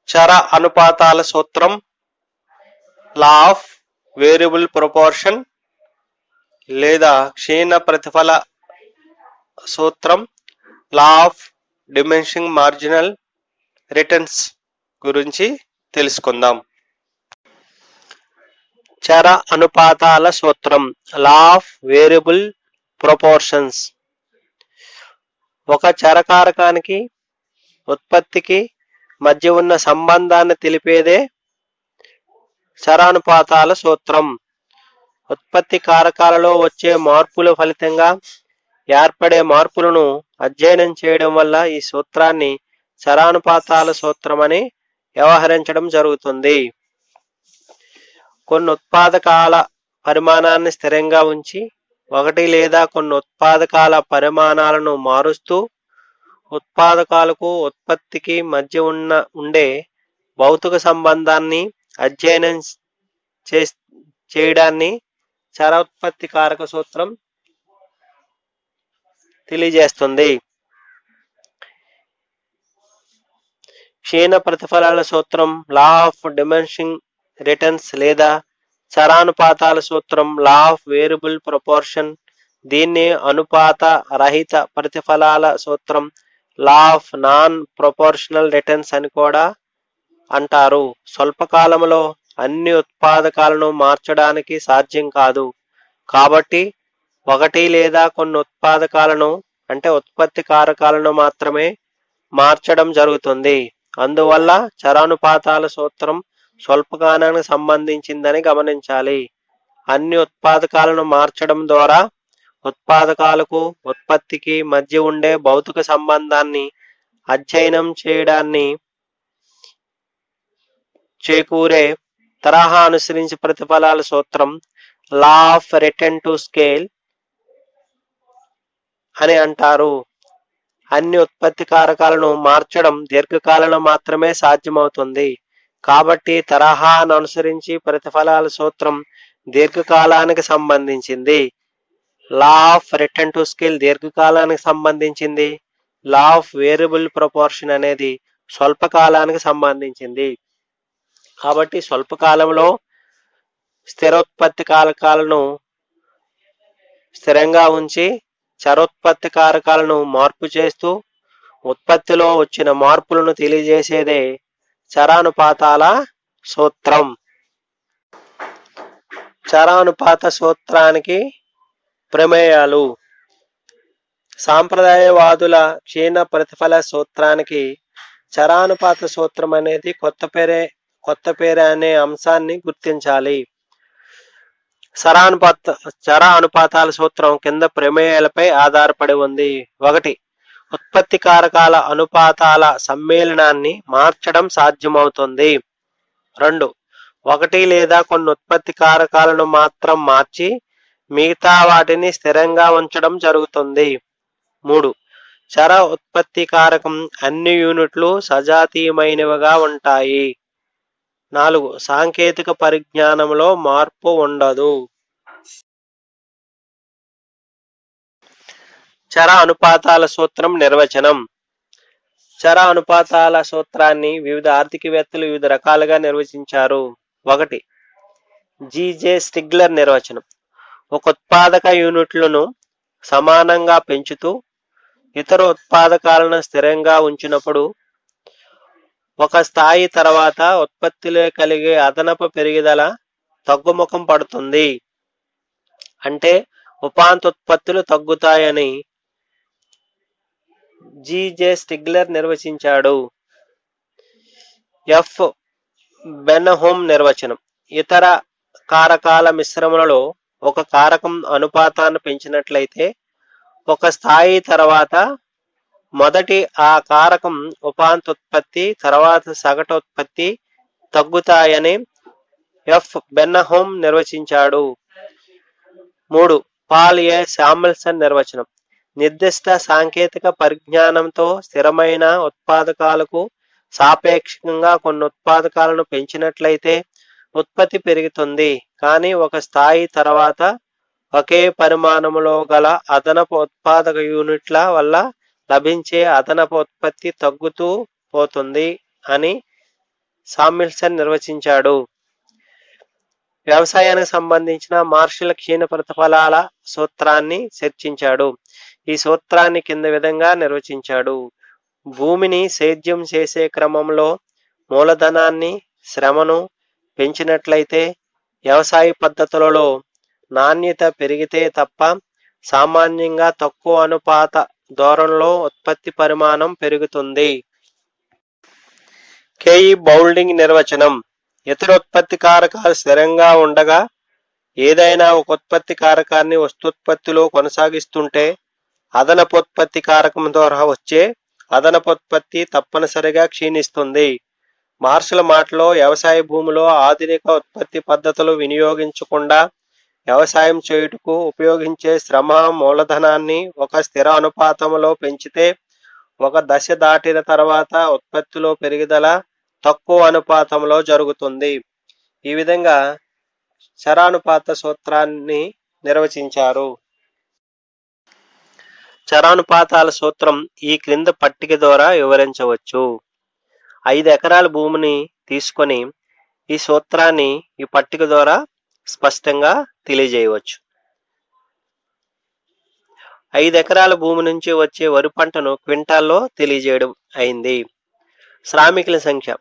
చర అనుపాతాల సూత్రం, law of variable proportion లేదా క్షీణ ప్రతిఫల సూత్రం, law of diminishing marginal returns గురించి తెలుసుకుందాం. చర అనుపాతాల సూత్రం, లా ఆఫ్ వేరియబుల్ ప్రపోర్షన్స్. ఒక చరకారకానికి ఉత్పత్తికి మధ్య ఉన్న సంబంధాన్ని తెలిపేదే చరానుపాతాల సూత్రం. ఉత్పత్తి కారకాలలో వచ్చే మార్పుల ఫలితంగా ఏర్పడే మార్పులను అధ్యయనం చేయడం వల్ల ఈ సూత్రాన్ని చరానుపాతాల సూత్రం అని వ్యవహరించడం జరుగుతుంది. కొన్ని ఉత్పాదకాల పరిమాణాన్ని స్థిరంగా ఉంచి ఒకటి లేదా కొన్ని ఉత్పాదకాల పరిమాణాలను మారుస్తూ ఉత్పాదకాలకు ఉత్పత్తికి మధ్య ఉండే భౌతిక సంబంధాన్ని అధ్యయనం చేయడాన్ని చర ఉత్పత్తి కారక సూత్రం తెలియజేస్తుంది. క్షీణ ప్రతిఫలాల సూత్రం, లా ఆఫ్ డిమినిషింగ్ రిటర్న్స్ లేదా చరానుపాతాల సూత్రం, లా ఆఫ్ వేరియబుల్ ప్రపోర్షన్. దీన్ని అనుపాత రహిత ప్రతిఫలాల సూత్రం, law of non proportional returns అని కూడా అంటారు. స్వల్పకాలంలో అన్ని ఉత్పాదకాలను మార్చడానికి సాధ్యం కాదు కాబట్టి ఒకటి లేదా కొన్ని ఉత్పాదకాలను అంటే ఉత్పత్తి కారకాలను మాత్రమే మార్చడం జరుగుతుంది. అందువల్ల చరానుపాతాల సూత్రం స్వల్పకాలానికి సంబంధించిందని గమనించాలి. అన్ని ఉత్పాదకాలను మార్చడం ద్వారా ఉత్పాదకాలకు ఉత్పత్తికి మధ్య ఉండే భౌతిక సంబంధాన్ని అధ్యయనం చేయడాన్ని చేకూరే తరహా అనుసరించి ప్రతిఫలాల సూత్రం, లా ఆఫ్ రిటర్న్ టు స్కేల్ అని అంటారు. అన్ని ఉత్పత్తి కారకాలను మార్చడం దీర్ఘకాలంలో మాత్రమే సాధ్యమవుతుంది కాబట్టి తరహాను అనుసరించి ప్రతిఫలాల సూత్రం దీర్ఘకాలానికి సంబంధించింది. Law of return to scale దీర్ఘకాలానికి సంబంధించింది. లా ఆఫ్ వేరియబుల్ ప్రపోర్షన్ అనేది స్వల్పకాలానికి సంబంధించింది. కాబట్టి స్వల్పకాలంలో స్థిరోత్పత్తి కారకాలను స్థిరంగా ఉంచి చరోత్పత్తి కారకాలను మార్పు చేస్తూ ఉత్పత్తిలో వచ్చిన మార్పులను తెలియజేసేదే చరానుపాతాల సూత్రం. చరానుపాత సూత్రానికి ప్రమేయాలు. సాంప్రదాయవాదుల క్షీణ ప్రతిఫల సూత్రానికి చరానుపాత సూత్రం అనేది కొత్త పేరే అనే అంశాన్ని గుర్తించాలి. చర అనుపాతాల సూత్రం కింద ప్రమేయాలపై ఆధారపడి ఉంది. 1. ఉత్పత్తి కారకాల అనుపాతాల సమ్మేళనాన్ని మార్చడం సాధ్యమవుతుంది. 2. ఒకటి లేదా కొన్ని ఉత్పత్తి కారకాలను మాత్రం మార్చి మిగతా వాటిని స్థిరంగా ఉంచడం జరుగుతుంది. 3. చర ఉత్పత్తి కారకం అన్ని యూనిట్లు సజాతీయమైనవిగా ఉంటాయి. 4. సాంకేతిక పరిజ్ఞానంలో మార్పు ఉండదు. చర అనుపాతాల సూత్రం నిర్వచనం. చర అనుపాతాల సూత్రాన్ని వివిధ ఆర్థికవేత్తలు వివిధ రకాలుగా నిర్వచించారు. 1. G.J. స్టిగ్లర్ నిర్వచనం. ఒక ఉత్పాదక యూనిట్లను సమానంగా పెంచుతూ ఇతర ఉత్పాదకాలను స్థిరంగా ఉంచినప్పుడు ఒక స్థాయి తర్వాత ఉత్పత్తిలో కలిగే అదనపు పెరుగుదల తగ్గుముఖం పడుతుంది. అంటే ఉపాంతోత్పత్తులు తగ్గుతాయని G.J. స్టిగ్లర్ నిర్వచించాడు. ఎఫ్. బెన్హోమ్ నిర్వచనం. ఇతర కారకాల మిశ్రమలలో ఒక కారకం అనుపాతాన్ని పెంచినట్లయితే ఒక స్థాయి తర్వాత మొదటి ఆ కారకం ఉపాంతోత్పత్తి తర్వాత సగటు ఉత్పత్తి తగ్గుతాయని ఎఫ్. బెన్హోమ్ నిర్వచించాడు. 3. పాల్ ఏ. శామ్యుల్సన్ నిర్వచనం. నిర్దిష్ట సాంకేతిక పరిజ్ఞానంతో స్థిరమైన ఉత్పాదకాలకు సాపేక్షంగా కొన్ని ఉత్పాదకాలను పెంచినట్లయితే ఉత్పత్తి పెరుగుతుంది కానీ ఒక స్థాయి తర్వాత ఒకే పరిమాణంలో గల అదనపు ఉత్పాదక యూనిట్ల వల్ల లభించే అదనపు ఉత్పత్తి తగ్గుతూ పోతుంది అని సామ్యుల్సన్ నిర్వచించాడు. వ్యవసాయానికి సంబంధించిన మార్షల్ క్షీణ ప్రతిఫలాల సూత్రాన్ని చర్చించాడు. ఈ సూత్రాన్ని కింద విధంగా నిర్వచించాడు. భూమిని సేద్యం చేసే క్రమంలో మూలధనాన్ని, శ్రమను పెంచినట్లయితే వ్యవసాయ పద్ధతులలో నాణ్యత పెరిగితే తప్ప సామాన్యంగా తక్కువ అనుపాత ధోరణిలో ఉత్పత్తి పరిమాణం పెరుగుతుంది. కేఈ బౌల్డింగ్ నిర్వచనం: ఇతర ఉత్పత్తి కారకాలు స్థిరంగా ఉండగా ఏదైనా ఒక ఉత్పత్తి కారకాన్ని వస్తూత్పత్తిలో కొనసాగిస్తుంటే అదనపు ఉత్పత్తి కారకం ద్వారా వచ్చే అదనపు ఉత్పత్తి తప్పనిసరిగా క్షీణిస్తుంది. మార్షల్ మాటలో వ్యవసాయ భూమిలో ఆధునిక ఉత్పత్తి పద్ధతులు వినియోగించకుండా వ్యవసాయం చేయుటకు ఉపయోగించే శ్రమ మూలధనాన్ని ఒక స్థిర అనుపాతంలో పెంచితే ఒక దశ దాటిన తర్వాత ఉత్పత్తిలో పెరుగుదల తక్కువ అనుపాతంలో జరుగుతుంది. ఈ విధంగా చరానుపాత సూత్రాన్ని నిర్వచించారు. చరానుపాతాల సూత్రం ఈ క్రింద పట్టిక ద్వారా వివరించవచ్చు. 5 ఎకరాల భూమిని తీసుకొని ఈ సూత్రాన్ని ఈ పట్టిక ద్వారా స్పష్టంగా తెలియజేయవచ్చు. 5 ఎకరాల భూమి నుంచి వచ్చే వరి పంటను క్వింటాల్లో తెలియజేయడం అయింది. శ్రామికుల సంఖ్య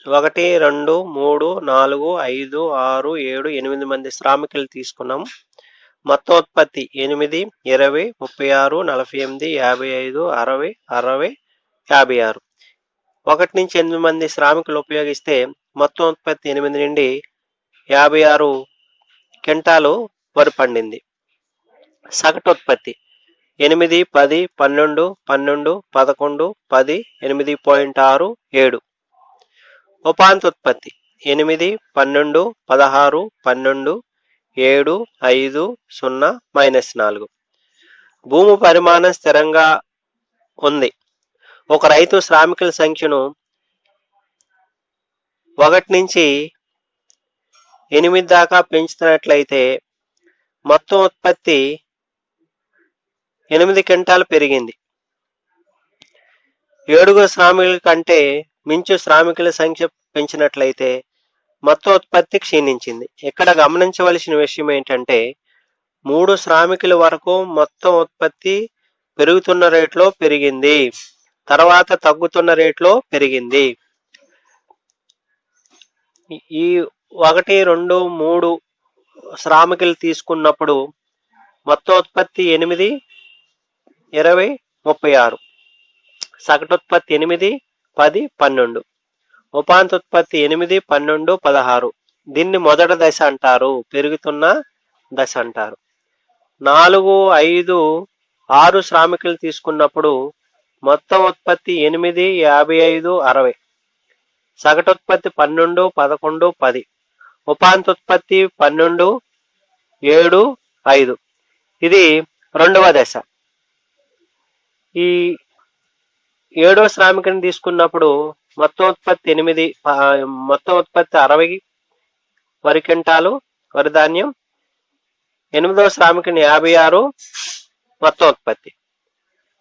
1, 2, 3, 4, 5, 6, 7, 8 మంది శ్రామికులు తీసుకున్నాం. మొత్తం ఉత్పత్తి 8, 20, 36, 48, 55, 60, 60, 56. 1 నుంచి 8 మంది శ్రామికులు ఉపయోగిస్తే మొత్తం ఉత్పత్తి 8 నుండి 56 క్వింటాలు వరి పండింది. సగటు ఉత్పత్తి 8, 10, 12, 12, 11, 10, 8.67. ఉపాంత ఉత్పత్తి 8, 12, 16, 12, 7, 5, 0, -4. భూమి పరిమాణం స్థిరంగా ఉంది. ఒక రైతు శ్రామికుల సంఖ్యను 1 నుంచి 8 దాకా పెంచుతున్నట్లయితే మొత్తం ఉత్పత్తి 8 క్వింటాలు పెరిగింది. 7 శ్రామికుల కంటే మించు శ్రామికుల సంఖ్య పెంచినట్లయితే మొత్తం ఉత్పత్తి క్షీణించింది. ఇక్కడ గమనించవలసిన విషయం ఏంటంటే 3 శ్రామికుల వరకు మొత్తం ఉత్పత్తి పెరుగుతున్న రేట్లో పెరిగింది, తర్వాత తగ్గుతున్న రేట్లో పెరిగింది. ఈ 1, 2, 3 శ్రామికులు తీసుకున్నప్పుడు మొత్తం ఉత్పత్తి 8, 20, 36. సగటు ఉత్పత్తి 8, 10, 12. ఉపాంత ఉత్పత్తి 8, 12, 16. దీన్ని మొదటి దశ అంటారు, పెరుగుతున్న దశ అంటారు. 4, 5, 6 శ్రామికులు తీసుకున్నప్పుడు మొత్తం ఉత్పత్తి 8, 55, 60. సగటు ఉత్పత్తి 12, 11, 10. ఉపాంత ఉత్పత్తి 12, 7, 5. ఇది రెండవ దశ. ఈ 7వ శ్రామికుని తీసుకున్నప్పుడు మొత్తం ఉత్పత్తి 60 వరి క్వింటాలు వరి ధాన్యం. 8వ శ్రామికుని 56 మొత్తం ఉత్పత్తి.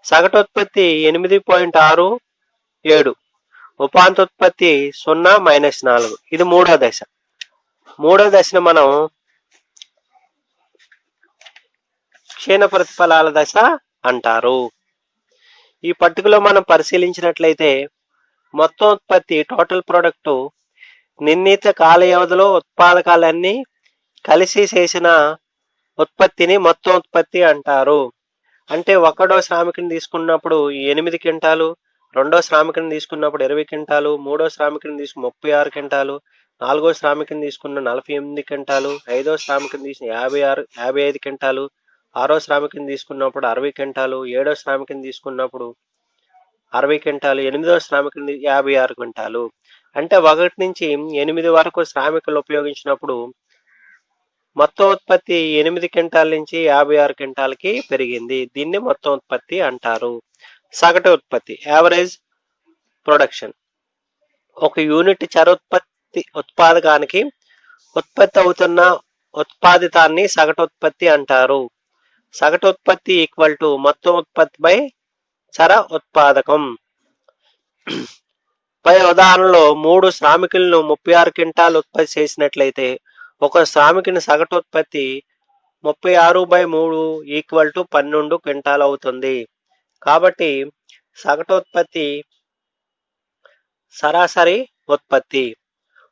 సగటు ఉత్పత్తి 8.67. ఉపాంత ఉత్పత్తి 0, -4. ఇది మూడవ దశ. మూడవ దశను మనం క్షీణ ప్రతిఫలాల దశ అంటారు. ఈ పట్టికలో మనం పరిశీలించినట్లయితే మొత్తం ఉత్పత్తి టోటల్ ప్రొడక్ట్ నిర్ణీత కాల వ్యవధిలో ఉత్పాదకాలన్నీ కలిసి చేసిన ఉత్పత్తిని మొత్తం ఉత్పత్తి అంటారు. అంటే 1వ శ్రామికుని తీసుకున్నప్పుడు 8 క్వింటాలు, 2వ శ్రామికుని తీసుకున్నప్పుడు 20 క్వింటాలు, 3వ శ్రామికుని తీసుకుని 36 క్వింటాలు, 4వ శ్రామికుని తీసుకున్న 48 క్వింటాలు, 5వ శ్రామికుని తీసుకుని 55 క్వింటాలు, 6వ శ్రామికుని తీసుకున్నప్పుడు 60 క్వింటాలు, 7వ శ్రామికుని తీసుకున్నప్పుడు 60 క్వింటాలు, 8వ శ్రామికుని 56 క్వింటాలు. అంటే 1 నుంచి 8 వరకు శ్రామికులు ఉపయోగించినప్పుడు మొత్తం ఉత్పత్తి 8 క్వింటాల నుంచి 56 క్వింటాలకి పెరిగింది. దీన్ని మొత్తం ఉత్పత్తి అంటారు. సగటు ఉత్పత్తి యావరేజ్ ప్రొడక్షన్. ఒక యూనిట్ చర ఉత్పాదకానికి ఉత్పత్తి అవుతున్న ఉత్పాదితాన్ని సగటు ఉత్పత్తి అంటారు. సగటు ఉత్పత్తి ఈక్వల్ టు మొత్తం ఉత్పత్తి బై చర ఉత్పాదకం. పై ఉదాహరణలో 3 శ్రామికులను 36 క్వింటాలు ఉత్పత్తి చేసినట్లయితే ఒక శ్రామికుని సగటు ఉత్పత్తి 36/3 ఈక్వల్ టు 12 క్వింటాల్ అవుతుంది. కాబట్టి సగటు ఉత్పత్తి, సరాసరి ఉత్పత్తి,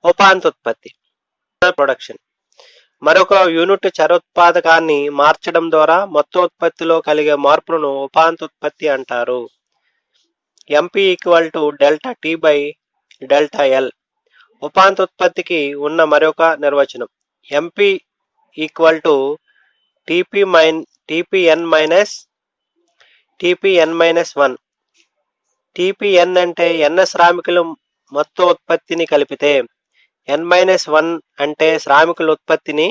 ఉపాంతోత్పత్తి ప్రొడక్షన్. మరొక యూనిట్ చరోత్పాదకాన్ని మార్చడం ద్వారా మొత్తం ఉత్పత్తిలో కలిగే మార్పును ఉపాంతోత్పత్తి అంటారు. MP equal to delta T by delta L. ఉపాంతోత్పత్తికి ఉన్న మరొక నిర్వచనం MP equal to TPN minus 1. TPN అంటే ఎన్ శ్రామికులు మొత్తం ఉత్పత్తిని కలిపితే, n-1 అంటే శ్రామికుల ఉత్పత్తిని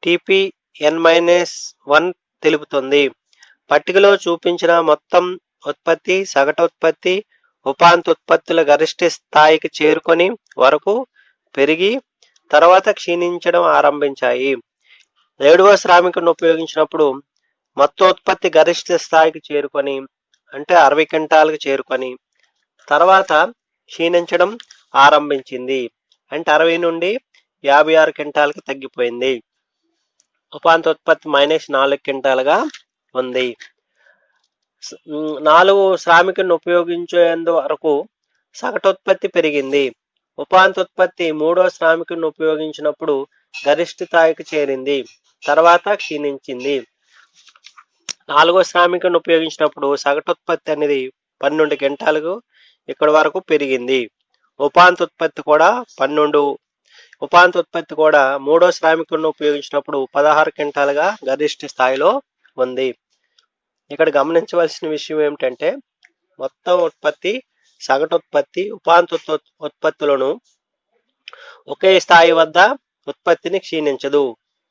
టీపీఎన్-1 తెలుపుతుంది. పట్టికలో చూపించిన మొత్తం ఉత్పత్తి, సగటు ఉత్పత్తి, ఉపాంతోత్పత్తుల గరిష్ట స్థాయికి చేరుకొని వరకు పెరిగి తర్వాత క్షీణించడం ఆరంభించాయి. 7వ శ్రామికుడిని ఉపయోగించినప్పుడు మొత్తం ఉత్పత్తి గరిష్ట స్థాయికి చేరుకొని, అంటే 60 క్వింటాలకు చేరుకొని తర్వాత క్షీణించడం ఆరంభించింది, అంటే 60 నుండి 56 క్వింటాలకు తగ్గిపోయింది. ఉపాంతోత్పత్తి -4 క్వింటాలుగా ఉంది. 4 శ్రామికులను ఉపయోగించేందు వరకు సగటోత్పత్తి పెరిగింది. ఉపాంతోత్పత్తి 3వ శ్రామికులను ఉపయోగించినప్పుడు గరిష్ట స్థాయికి చేరింది, తర్వాత క్షీణించింది. 4వ శ్రామికులను ఉపయోగించినప్పుడు సగటోత్పత్తి అనేది 12 క్వింటాలకు ఇక్కడ వరకు పెరిగింది. ఉపాంతోత్పత్తి కూడా 3వ శ్రామికులను ఉపయోగించినప్పుడు 16 క్వింటాలుగా గరిష్ట స్థాయిలో ఉంది. ఇక్కడ గమనించవలసిన విషయం ఏమిటంటే మొత్తం ఉత్పత్తి, సగటు ఉత్పత్తి, ఉత్పత్తులను ఒకే స్థాయి వద్ద ఉత్పత్తిని క్షీణించదు.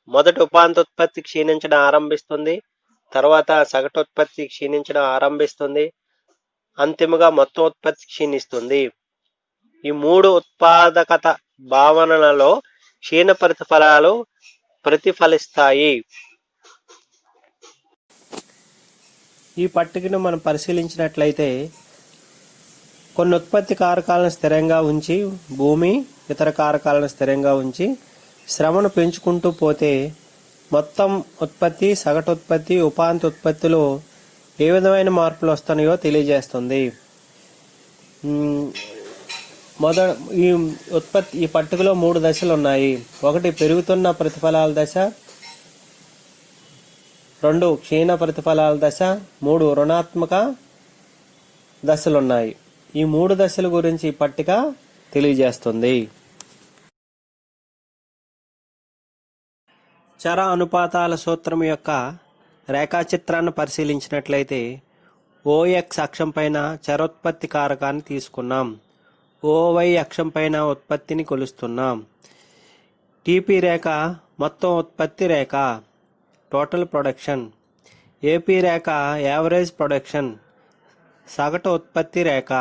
మొదట ఉపాంతోత్పత్తి క్షీణించడం ఆరంభిస్తుంది, తర్వాత సగటు ఉత్పత్తి క్షీణించడం ఆరంభిస్తుంది, అంతిమంగా మొత్తం ఉత్పత్తి క్షీణిస్తుంది. ఈ 3 ఉత్పాదకత భావనలలో క్షీణ ప్రతిఫలాలు ప్రతిఫలిస్తాయి. ఈ పట్టికను మనం పరిశీలించినట్లయితే కొన్ని ఉత్పత్తి కారకాలను స్థిరంగా ఉంచి, భూమి ఇతర కారకాలను స్థిరంగా ఉంచి శ్రమను పెంచుకుంటూ పోతే మొత్తం ఉత్పత్తి, సగటు ఉత్పత్తి, ఉపాంత ఉత్పత్తిలో ఏ విధమైన మార్పులు వస్తున్నాయో తెలియజేస్తుంది. ఈ పట్టికలో 3 దశలు ఉన్నాయి. 1 పెరుగుతున్న ప్రతిఫలాల దశ, 2 క్షీణ ప్రతిఫలాల దశ, 3 రుణాత్మక దశలున్నాయి. ఈ 3 దశల గురించి ఈ పట్టిక తెలియజేస్తుంది. చర అనుపాతాల సూత్రం యొక్క రేఖాచిత్రాన్ని పరిశీలించినట్లయితే ఓఎక్స్ అక్షం పైన చరోత్పత్తి కారకాన్ని తీసుకున్నాం, ఓవై అక్షం పైన ఉత్పత్తిని కొలుస్తున్నాం. టీపీ రేఖ మొత్తం ఉత్పత్తి రేఖ, టోటల్ ప్రొడక్షన్. ఏపీ రేఖ యావరేజ్ ప్రొడక్షన్, సగటు ఉత్పత్తి రేఖ.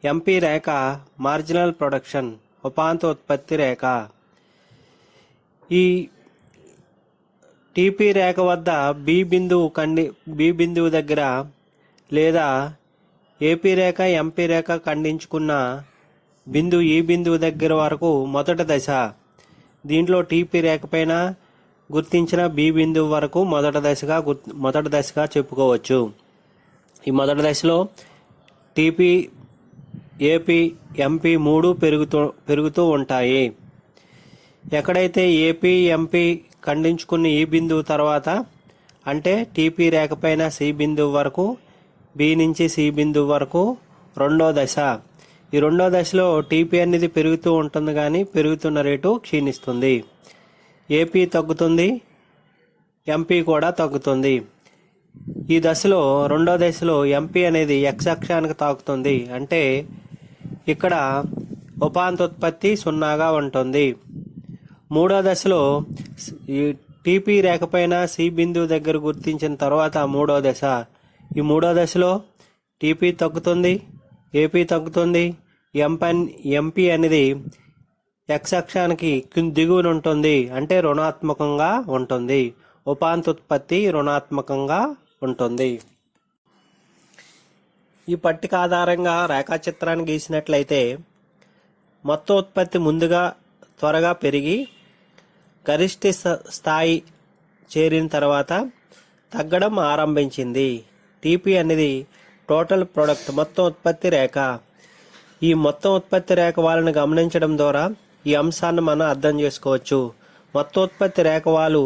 ఎంపీ రేఖ మార్జినల్ ప్రొడక్షన్, ఉపాంత ఉత్పత్తి రేఖ. ఈ టీపీ రేఖ వద్ద బి బిందువు దగ్గర లేదా ఏపీ రేఖ, ఎంపీ రేఖ ఖండించుకున్న ఈ బిందువు దగ్గర వరకు మొదటి దశ. దీంట్లో టీపీ రేఖ పైన గుర్తించిన బి బిందువు వరకు మొదటి దశగా చెప్పుకోవచ్చు. ఈ మొదటి దశలో టీపీ, ఏపీ, ఎంపీ 3 పెరుగుతూ ఉంటాయి. ఎక్కడైతే ఏపీ, ఎంపీ ఖండించుకున్న ఈ బిందువు తర్వాత, అంటే టీపీ రేఖ పైన సి బిందువు వరకు, బి నుంచి సి బిందువు వరకు రెండో దశ. ఈ రెండో దశలో టీపీ అనేది పెరుగుతూ ఉంటుంది, కానీ పెరుగుతున్న రేటు క్షీణిస్తుంది. ఏపీ తగ్గుతుంది, ఎంపీ కూడా తగ్గుతుంది. ఈ దశలో, రెండో దశలో ఎంపీ అనేది ఎక్స్ అక్షానికి తాకుతుంది, అంటే ఇక్కడ ఉపాంతోత్పత్తి 0గా ఉంటుంది. మూడో దశలో ఈ టీపీ రేఖ పైన సి బిందువు దగ్గర గుర్తించిన తర్వాత మూడో దశ. ఈ మూడో దశలో టీపీ తగ్గుతుంది, ఏపీ తగ్గుతుంది, ఎంపీ అనేది ఎక్స్ అక్షానికి దిగువన ఉంటుంది, అంటే రుణాత్మకంగా ఉంటుంది. ఉపాంతోత్పత్తి రుణాత్మకంగా ఉంటుంది. ఈ పట్టిక ఆధారంగా రేఖాచిత్రాన్ని గీసినట్లయితే మొత్తం ఉత్పత్తి ముందుగా త్వరగా పెరిగి గరిష్ట స్థాయి చేరిన తర్వాత తగ్గడం ఆరంభించింది. టీపీ అనేది టోటల్ ప్రొడక్ట్ మొత్తం ఉత్పత్తి రేఖ. ఈ మొత్తం ఉత్పత్తి రేఖ వాళ్ళని గమనించడం ద్వారా ఈ అంశాన్ని మనం అర్థం చేసుకోవచ్చు. మొత్తం ఉత్పత్తి రేఖ వాలు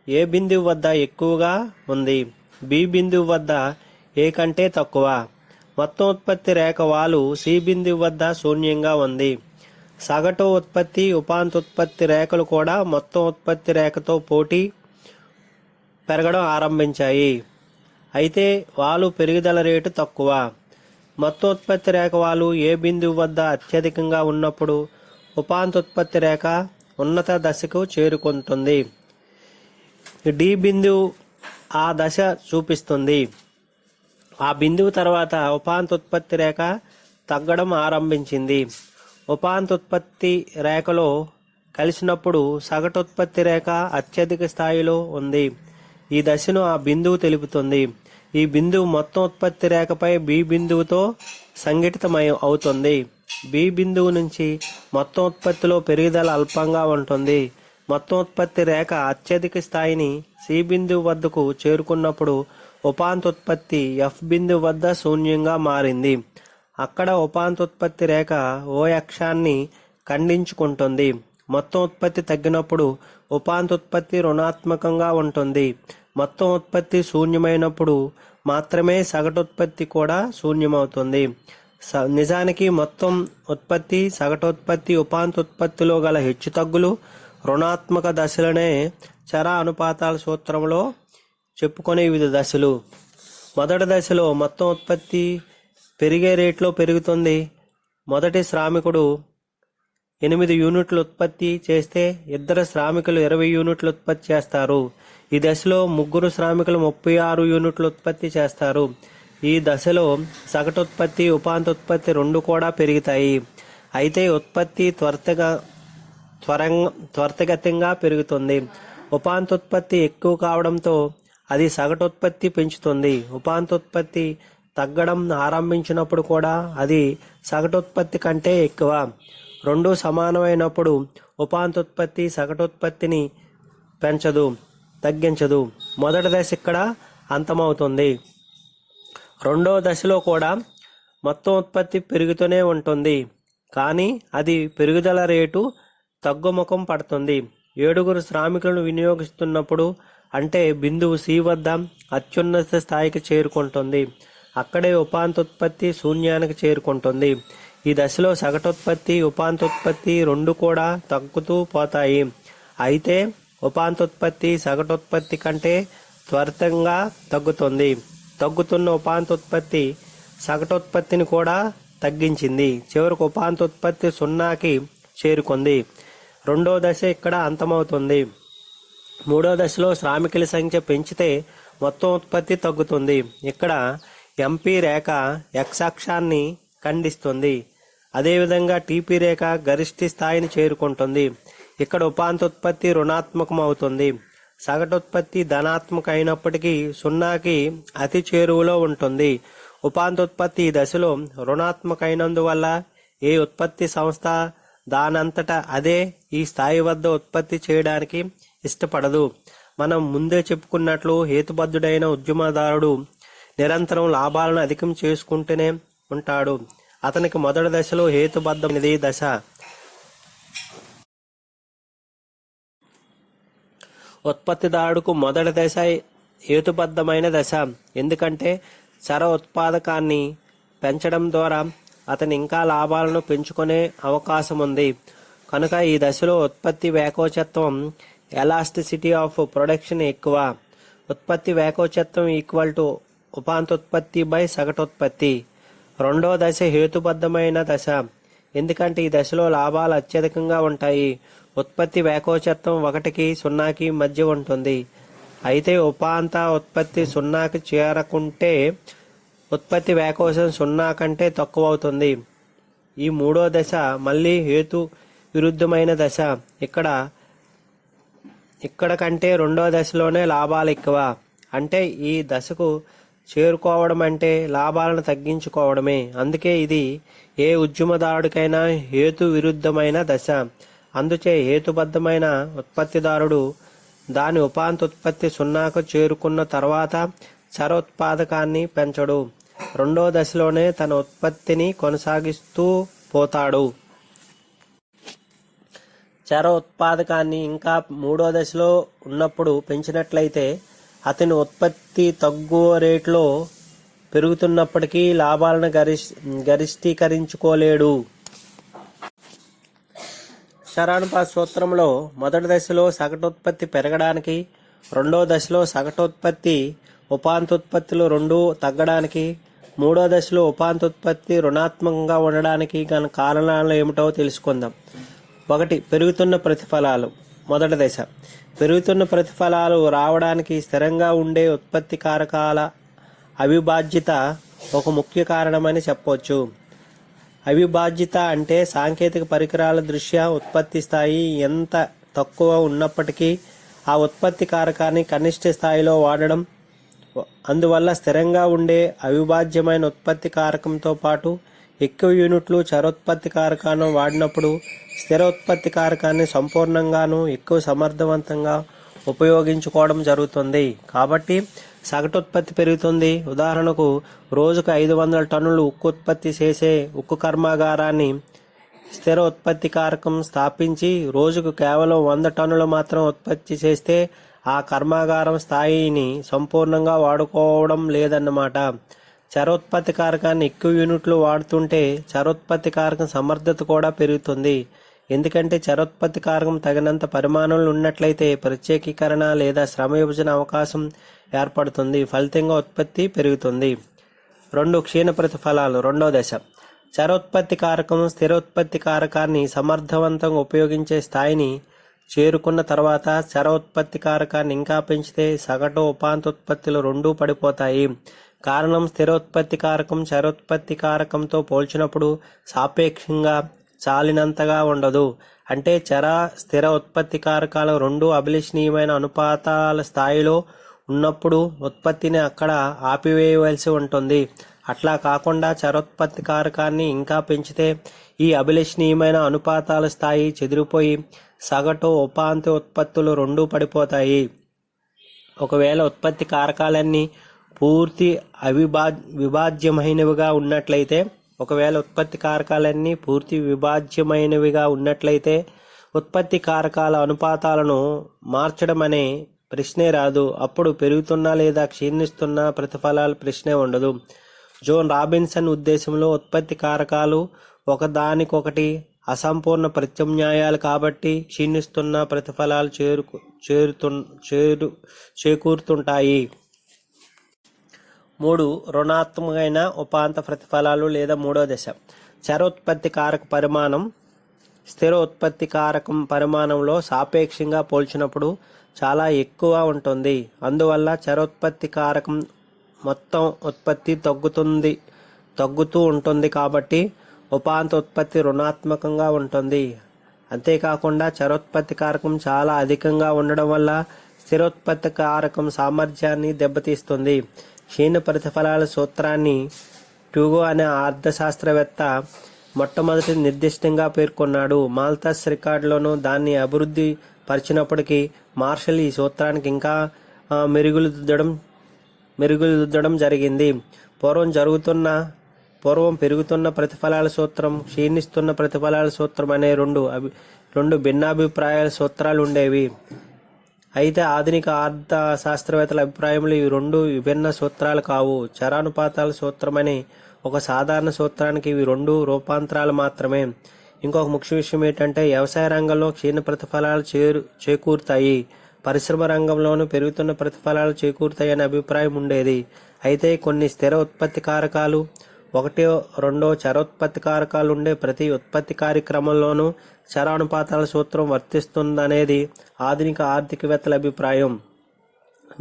ఏ బిందువు వద్ద ఎక్కువగా ఉంది, బి బిందువు వద్ద ఏ కంటే తక్కువ. మొత్తం ఉత్పత్తి రేఖ వాలు సి బిందువు వద్ద శూన్యంగా ఉంది. సగటు ఉత్పత్తి ఉపాంత ఉత్పత్తి రేఖలు కూడా మొత్తం ఉత్పత్తి రేఖతో పోటీ పెరగడం ఆరంభించాయి. అయితే వాలు పెరుగుదల రేటు తక్కువ. మొత్తం ఉత్పత్తి రేఖ వాలు ఏ బిందువు వద్ద అత్యధికంగా ఉన్నప్పుడు ఉపాంత ఉత్పత్తి రేఖ ఉన్నత దశకు చేరుకుంటుంది. డి బిందువు ఆ దశ చూపిస్తుంది. ఆ బిందువు తర్వాత ఉపాంత ఉత్పత్తి రేఖ తగ్గడం ఆరంభించింది. ఉపాంత ఉత్పత్తి రేఖలో కలిసినప్పుడు సగటు ఉత్పత్తి రేఖ అత్యధిక స్థాయిలో ఉంది. ఈ దశను ఆ బిందువు తెలుపుతుంది. ఈ బిందువు మొత్తం ఉత్పత్తి రేఖపై బి బిందువుతో సంఘటితమై అవుతుంది. బి బిందువు నుంచి మొత్తం ఉత్పత్తిలో పెరుగుదల అల్పంగా ఉంటుంది. మొత్తం ఉత్పత్తి రేఖ అత్యధిక స్థాయిని సి బిందువు వద్దకు చేరుకున్నప్పుడు ఉపాంత ఉత్పత్తి ఎఫ్ బిందువు వద్ద శూన్యంగా మారింది. అక్కడ ఉపాంత ఉత్పత్తి రేఖ ఓ అక్షాన్ని ఖండించుకుంటుంది. మొత్తం ఉత్పత్తి తగ్గినప్పుడు ఉపాంత ఉత్పత్తి రుణాత్మకంగా ఉంటుంది. మొత్తం ఉత్పత్తి శూన్యమైనప్పుడు మాత్రమే సగటు ఉత్పత్తి కూడా శూన్యమవుతుంది. నిజానికి మొత్తం ఉత్పత్తి, సగటు ఉత్పత్తి, ఉపాంత ఉత్పత్తిలో గల హెచ్చుతగ్గులు రుణాత్మక దశలనే చర అనుపాతాల సూత్రంలో చెప్పుకునే వివిధ దశలు. మొదటి దశలో మొత్తం ఉత్పత్తి పెరిగే రేట్లో పెరుగుతుంది. మొదటి శ్రామికుడు 8 యూనిట్లు ఉత్పత్తి చేస్తే ఇద్దరు శ్రామికులు 20 యూనిట్లు ఉత్పత్తి చేస్తారు. ఈ దశలో ముగ్గురు శ్రామికులు 36 యూనిట్లు ఉత్పత్తి చేస్తారు. ఈ దశలో సగటు ఉత్పత్తి, ఉపాంత ఉత్పత్తి రెండు కూడా పెరుగుతాయి. అయితే ఉత్పత్తి త్వరితగతిగా పెరుగుతుంది. ఉపాంత ఉత్పత్తి ఎక్కువ కావడంతో అది సగటు ఉత్పత్తి పెంచుతుంది. ఉపాంత ఉత్పత్తి తగ్గడం ఆరంభించినప్పుడు కూడా అది సగటు ఉత్పత్తి కంటే ఎక్కువ. రెండు సమానమైనప్పుడు ఉపాంత ఉత్పత్తి సగటు ఉత్పత్తిని పెంచదు, తగ్గించదు. మొదటి దశ ఇక్కడ అంతమవుతుంది. రెండో దశలో కూడా మొత్తం ఉత్పత్తి పెరుగుతూనే ఉంటుంది, కానీ అది పెరుగుదల రేటు తగ్గుముఖం పడుతుంది. 7 శ్రామికులను వినియోగిస్తున్నప్పుడు అంటే బిందువు సి వద్ద అత్యున్నత స్థాయికి చేరుకుంటుంది. అక్కడే ఉపాంత ఉత్పత్తి శూన్యానికి చేరుకుంటుంది. ఈ దశలో సగటుత్పత్తి, ఉపాంతోత్పత్తి రెండు కూడా తగ్గుతూ పోతాయి. అయితే ఉపాంతోత్పత్తి సగటుత్పత్తి కంటే త్వరితంగా తగ్గుతుంది. తగ్గుతున్న ఉపాంతోత్పత్తి సగటుత్పత్తిని కూడా తగ్గించింది. చివరకు ఉపాంతోత్పత్తి 0కి చేరుకుంది. రెండో దశ ఇక్కడ అంతమవుతుంది. మూడో దశలో శ్రామికుల సంఖ్య పెంచితే మొత్తం ఉత్పత్తి తగ్గుతుంది. ఇక్కడ ఎంపీ రేఖ ఎక్స్ అక్షాన్ని ఖండిస్తుంది. అదేవిధంగా టీపీ రేఖ గరిష్ట స్థాయిని చేరుకుంటుంది. ఇక్కడ ఉపాంతోత్పత్తి రుణాత్మకం అవుతుంది. సగటుత్పత్తి ధనాత్మక అయినప్పటికీ 0కి అతి చేరువలో ఉంటుంది. ఉపాంతోత్పత్తి ఈ దశలో రుణాత్మక అయినందువల్ల ఏ ఉత్పత్తి సంస్థ దానంతటా అదే ఈ స్థాయి వద్ద ఉత్పత్తి చేయడానికి ఇష్టపడదు. మనం ముందే చెప్పుకున్నట్లు హేతుబద్ధుడైన ఉద్యమదారుడు నిరంతరం లాభాలను అధికం చేసుకుంటూనే ఉంటాడు. అతనికి మొదటి దశలో హేతుబద్ధమైనది దశ. ఉత్పత్తిదారుడుకు మొదటి దశ హేతుబద్ధమైన దశ. ఎందుకంటే చర ఉత్పాదకాన్ని పెంచడం ద్వారా అతను ఇంకా లాభాలను పెంచుకునే అవకాశం ఉంది. కనుక ఈ దశలో ఉత్పత్తి వేకోచత్వం ఎలాస్టిసిటీ ఆఫ్ ప్రొడక్షన్ ఎక్కువ. ఉత్పత్తి వేకోచత్వం ఈక్వల్ టు ఉపాంతోత్పత్తి బై సగటుత్పత్తి. రెండో దశ హేతుబద్ధమైన దశ. ఎందుకంటే ఈ దశలో లాభాలు అత్యధికంగా ఉంటాయి. ఉత్పత్తి వేకోచత్వం 1కి 0కి మధ్య ఉంటుంది. అయితే ఉపాంత ఉత్పత్తి 0కి చేరకుంటే ఉత్పత్తి వేకోచం 0 కంటే తక్కువ అవుతుంది. ఈ మూడో దశ మళ్ళీ హేతు విరుద్ధమైన దశ. ఇక్కడ కంటే రెండో దశలోనే లాభాలు ఎక్కువ. అంటే ఈ దశకు చేరుకోవడం అంటే లాభాలను తగ్గించుకోవడమే. అందుకే ఇది ఏ ఉద్యమదారుడికైనా హేతు విరుద్ధమైన దశ. అందుచే హేతుబద్ధమైన ఉత్పత్తిదారుడు దాని ఉపాంతోత్పత్తి సున్నాకు చేరుకున్న తర్వాత చరోత్పాదకాన్ని పెంచడు. రెండో దశలోనే తన ఉత్పత్తిని కొనసాగిస్తూ పోతాడు. చర ఉత్పాదకాన్ని ఇంకా మూడో దశలో ఉన్నప్పుడు పెంచినట్లయితే అతని ఉత్పత్తి తక్కువ రేట్లో పెరుగుతున్నప్పటికీ లాభాలను గరిష్టీకరించుకోలేడు. చరానుపాత సూత్రంలో మొదటి దశలో సగటుత్పత్తి పెరగడానికి, రెండో దశలో సగటుత్పత్తి ఉపాంతోత్పత్తులు రెండూ తగ్గడానికి, మూడో దశలో ఉపాంతోత్పత్తి రుణాత్మకంగా ఉండడానికి గల కారణాలు ఏమిటో తెలుసుకుందాం. 1. పెరుగుతున్న ప్రతిఫలాలు. మొదటి దశ పెరుగుతున్న ప్రతిఫలాలు రావడానికి స్థిరంగా ఉండే ఉత్పత్తి కారకాల అవిభాజ్యత ఒక ముఖ్య కారణమని చెప్పవచ్చు. అవిభాజ్యత అంటే సాంకేతిక పరికరాల దృష్ట్యా ఉత్పత్తి స్థాయి ఎంత తక్కువ ఉన్నప్పటికీ ఆ ఉత్పత్తి కారకాన్ని కనిష్ట స్థాయిలో వాడడం. అందువల్ల స్థిరంగా ఉండే అవిభాజ్యమైన ఉత్పత్తి కారకంతో పాటు ఎక్కువ యూనిట్లు చరోత్పత్తి కారకాన్ని వాడినప్పుడు స్థిర ఉత్పత్తి కారకాన్ని సంపూర్ణంగాను ఎక్కువ సమర్థవంతంగా ఉపయోగించుకోవడం జరుగుతుంది. కాబట్టి సగటు ఉత్పత్తి పెరుగుతుంది. ఉదాహరణకు రోజుకు 500 టన్నులు ఉక్కు ఉత్పత్తి చేసే ఉక్కు కర్మాగారాన్ని స్థిర ఉత్పత్తి కారకం స్థాపించి రోజుకు కేవలం 100 టన్నులు మాత్రం ఉత్పత్తి చేస్తే ఆ కర్మాగారం స్థాయిని సంపూర్ణంగా వాడుకోవడం లేదన్నమాట. చరోత్పత్తి కారకాన్ని ఎక్కువ యూనిట్లు వాడుతుంటే చరోత్పత్తి కారకం సమర్థత కూడా పెరుగుతుంది. ఎందుకంటే చరోత్పత్తి కారకం తగినంత పరిమాణంలో ఉన్నట్లయితే ప్రత్యేకీకరణ లేదా శ్రమ విభజన అవకాశం ఏర్పడుతుంది. ఫలితంగా ఉత్పత్తి పెరుగుతుంది. 2. క్షీణ ప్రతిఫలాలు. రెండో దశ చరోత్పత్తి కారకం స్థిరోత్పత్తి కారకాన్ని సమర్థవంతంగా ఉపయోగించే స్థాయిని చేరుకున్న తర్వాత చరోత్పత్తి కారకాన్ని ఇంకా పెంచితే సగటు ఉపాంతోత్పత్తులు రెండూ పడిపోతాయి. కారణం స్థిరోత్పత్తి కారకం చరోత్పత్తి కారకంతో పోల్చినప్పుడు సాపేక్షంగా చాలినంతగా ఉండదు. అంటే స్థిర ఉత్పత్తి కారకాలు రెండూ అభిలషణీయమైన అనుపాతాల స్థాయిలో ఉన్నప్పుడు ఉత్పత్తిని అక్కడ ఆపివేయవలసి ఉంటుంది. అట్లా కాకుండా చరోత్పత్తి కారకాన్ని ఇంకా పెంచితే ఈ అభిలషణీయమైన అనుపాతాల స్థాయి చెదిరిపోయి సగటు ఉపాంత ఉత్పత్తులు రెండూ పడిపోతాయి. ఒకవేళ ఉత్పత్తి కారకాలన్నీ పూర్తి విభాజ్యమైనవిగా ఉన్నట్లయితే ఉత్పత్తి కారకాల అనుపాతాలను మార్చడం అనే ప్రశ్నే రాదు. అప్పుడు పెరుగుతున్న లేదా క్షీణిస్తున్న ప్రతిఫలాల ప్రశ్నే ఉండదు. జోన్ రాబిన్సన్ ఉద్దేశంలో ఉత్పత్తి కారకాలు ఒకదానికొకటి అసంపూర్ణ ప్రత్యామ్నాయాలు కాబట్టి క్షీణిస్తున్న ప్రతిఫలాలు చేకూరుతుంటాయి. 3. రుణాత్మకమైన ఉపాంత ప్రతిఫలాలు లేదా మూడో దశ చరోత్పత్తి కారక పరిమాణం స్థిర ఉత్పత్తి కారకం పరిమాణంలో సాపేక్షంగా పోల్చినప్పుడు చాలా ఎక్కువ ఉంటుంది. అందువల్ల చరోత్పత్తి కారకం మొత్తం ఉత్పత్తి తగ్గుతూ ఉంటుంది కాబట్టి ఉపాంత ఉత్పత్తి రుణాత్మకంగా ఉంటుంది. అంతేకాకుండా చరోత్పత్తి కారకం చాలా అధికంగా ఉండడం వల్ల స్థిరోత్పత్తి కారకం సామర్థ్యాన్ని దెబ్బతీస్తుంది. క్షీణ ప్రతిఫలాల సూత్రాన్ని ట్యూగో అనే అర్థశాస్త్రవేత్త మొట్టమొదటి నిర్దిష్టంగా పేర్కొన్నాడు. మాల్థస్ రికార్డులోనూ దాన్ని అభివృద్ధి పరిచినప్పటికీ మార్షల్ ఈ సూత్రానికి ఇంకా మెరుగుదిద్దడం జరిగింది. పూర్వం పెరుగుతున్న ప్రతిఫలాల సూత్రం, క్షీణిస్తున్న ప్రతిఫలాల సూత్రం అనే రెండు భిన్నాభిప్రాయాల సూత్రాలు ఉండేవి. అయితే ఆధునిక అర్థ శాస్త్రవేత్తల అభిప్రాయంలో ఈ రెండు విభిన్న సూత్రాలు కావు. చరానుపాతాల సూత్రం అనే ఒక సాధారణ సూత్రానికి ఇవి రెండు రూపాంతరాలు మాత్రమే. ఇంకొక ముఖ్య విషయం ఏంటంటే వ్యవసాయ రంగంలో క్షీణ ప్రతిఫలాలు చేకూరుతాయి, పరిశ్రమ రంగంలోనూ పెరుగుతున్న ప్రతిఫలాలు చేకూరుతాయి అనే అభిప్రాయం ఉండేది. అయితే కొన్ని స్థిర ఉత్పత్తి కారకాలు, 1-2 చరోత్పత్తి కారకాలు ఉండే ప్రతి ఉత్పత్తి కార్యక్రమంలోనూ చరానుపాతాల సూత్రం వర్తిస్తుందనేది ఆధునిక ఆర్థికవేత్తల అభిప్రాయం.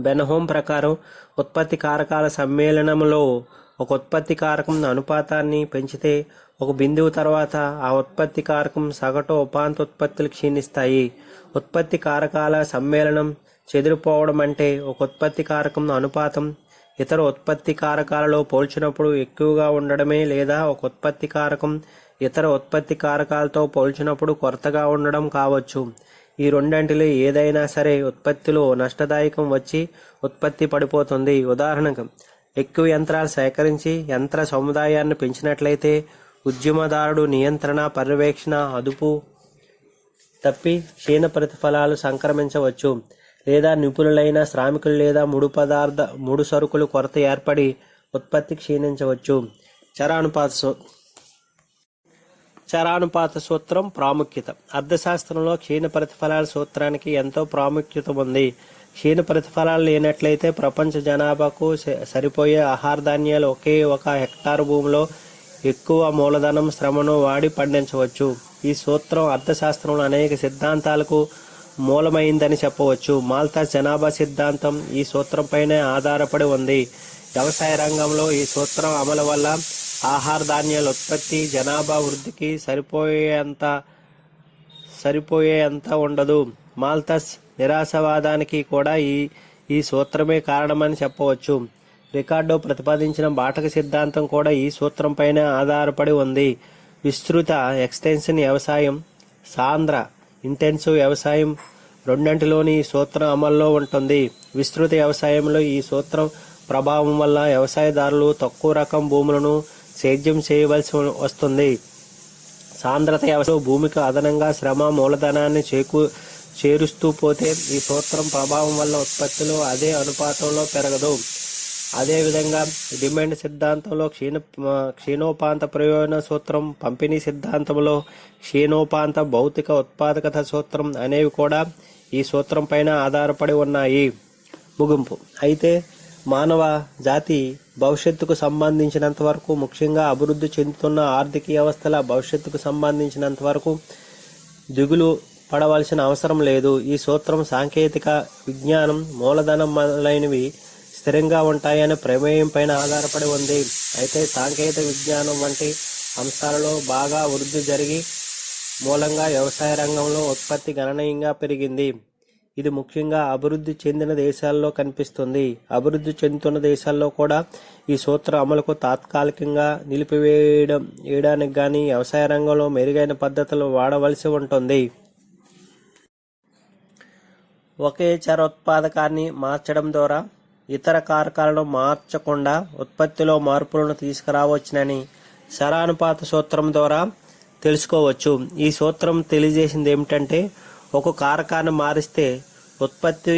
బెన్హోమ్ ప్రకారం ఉత్పత్తి కారకాల సమ్మేళనంలో ఒక ఉత్పత్తి కారకం అనుపాతాన్ని పెంచితే ఒక బిందువు తర్వాత ఆ ఉత్పత్తి కారకం సగటు ఉపాంత ఉత్పత్తులు క్షీణిస్తాయి. ఉత్పత్తి కారకాల సమ్మేళనం చెదిరిపోవడం అంటే ఒక ఉత్పత్తి కారకం అనుపాతం ఇతర ఉత్పత్తి కారకాలలో పోల్చినప్పుడు ఎక్కువగా ఉండడమే, లేదా ఒక ఉత్పత్తి కారకం ఇతర ఉత్పత్తి కారకాలతో పోల్చినప్పుడు కొరతగా ఉండడం కావచ్చు. ఈ రెండింటిలో ఏదైనా సరే ఉత్పత్తిలో నష్టదాయకం వచ్చి ఉత్పత్తి పడిపోతుంది. ఉదాహరణకు, ఎక్కువ యంత్రాలు సేకరించి యంత్ర సముదాయాన్ని పెంచినట్లయితే ఉద్యమదారుడు నియంత్రణ, పర్యవేక్షణ, అదుపు తప్పి క్షీణ ప్రతిఫలాలు సంక్రమించవచ్చు, లేదా నిపుణులైన శ్రామికులు లేదా ముడి సరుకులు కొరత ఏర్పడి ఉత్పత్తి క్షీణించవచ్చు. చరానుపాత సూత్రం ప్రాముఖ్యత. అర్థశాస్త్రంలో క్షీణ ప్రతిఫలాల సూత్రానికి ఎంతో ప్రాముఖ్యత ఉంది. క్షీణ ప్రతిఫలాలు లేనట్లయితే ప్రపంచ జనాభాకు సరిపోయే ఆహార ధాన్యాలు ఒకే ఒక హెక్టారు భూమిలో ఎక్కువ మూలధనం, శ్రమను వాడి పండించవచ్చు. ఈ సూత్రం అర్థశాస్త్రంలో అనేక సిద్ధాంతాలకు మూలమైందని చెప్పవచ్చు. మాల్థస్ జనాభా సిద్ధాంతం ఈ సూత్రంపైనే ఆధారపడి ఉంది. వ్యవసాయ రంగంలో ఈ సూత్రం అమలు వల్ల ఆహార ధాన్యాల ఉత్పత్తి జనాభా వృద్ధికి సరిపోయేంత ఉండదు. మాల్థస్ నిరాశవాదానికి కూడా ఈ సూత్రమే కారణమని చెప్పవచ్చు. రికార్డో ప్రతిపాదించిన బాటక సిద్ధాంతం కూడా ఈ సూత్రంపైనే ఆధారపడి ఉంది. విస్తృత ఎక్స్టెన్షన్ వ్యవసాయం, సాంద్ర ఇంటెన్సివ్ వ్యవసాయం రెండింటిలోని ఈ సూత్రం అమల్లో ఉంటుంది. విస్తృత వ్యవసాయంలో ఈ సూత్రం ప్రభావం వల్ల వ్యవసాయదారులు తక్కువ రకం భూములను సేద్యం చేయవలసి వస్తుంది. సాంద్రత వ్యవసాయం భూమికి అదనంగా శ్రమ, మూలధనాన్ని చేరుస్తూ పోతే ఈ సూత్రం ప్రభావం వల్ల ఉత్పత్తులు అదే అనుపాతంలో పెరగదు. అదేవిధంగా డిమాండ్ సిద్ధాంతంలో క్షీణోపాంత ప్రయోజన సూత్రం, పంపిణీ సిద్ధాంతంలో క్షీణోపాంత భౌతిక ఉత్పాదకత సూత్రం అనేవి కూడా ఈ సూత్రం పైన ఆధారపడి ఉన్నాయి. ముగింపు. అయితే మానవ జాతి భవిష్యత్తుకు సంబంధించినంత వరకు, ముఖ్యంగా అభివృద్ధి చెందుతున్న ఆర్థిక వ్యవస్థల భవిష్యత్తుకు సంబంధించినంత వరకు దిగులు పడవలసిన అవసరం లేదు. ఈ సూత్రం సాంకేతిక విజ్ఞానం, మూలధనం మొదలైనవి స్థిరంగా ఉంటాయనే ప్రమేయం పైన ఆధారపడి ఉంది. అయితే సాంకేతిక విజ్ఞానం వంటి అంశాలలో బాగా వృద్ధి జరిగి మూలంగా వ్యవసాయ రంగంలో ఉత్పత్తి గణనీయంగా పెరిగింది. ఇది ముఖ్యంగా అభివృద్ధి చెందిన దేశాల్లో కనిపిస్తుంది. అభివృద్ధి చెందుతున్న దేశాల్లో కూడా ఈ సూత్ర అమలుకు తాత్కాలికంగా నిలిపివేయడానికి కానీ వ్యవసాయ రంగంలో మెరుగైన పద్ధతులు వాడవలసి ఉంటుంది. ఒకే చరోత్పాదకాన్ని మార్చడం ద్వారా ఇతర కారకాలను మార్చకుండా ఉత్పత్తిలో మార్పులను తీసుకురావచ్చునని చరానుపాత సూత్రం ద్వారా తెలుసుకోవచ్చు. ఈ సూత్రం తెలియజేసింది ఏమిటంటే, ఒక కారకాన్ని మారిస్తే ఉత్పత్తి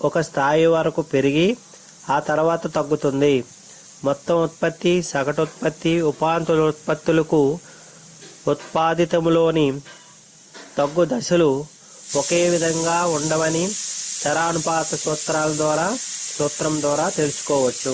ఒక స్థాయి వరకు పెరిగి ఆ తర్వాత తగ్గుతుంది. మొత్తం ఉత్పత్తి, సగటు ఉత్పత్తి, ఉపాంత ఉత్పత్తులకు ఉత్పాదితములోని తగ్గు దశలు ఒకే విధంగా ఉండవని చరానుపాత సూత్రం ద్వారా తెలుసుకోవచ్చు.